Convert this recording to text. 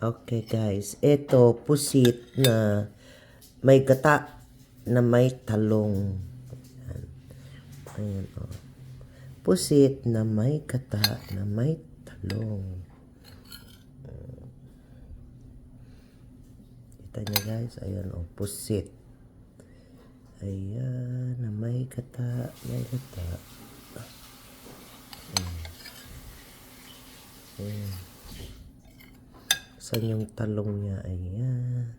Okay guys, ito pusit na may gata na may talong. Ayan o. Pusit na may gata na may talong. Kita nyo guys, ayan o, pusit. Ayan, na may gata, may gata. Ayan. Saan yung talong niya? Ayan.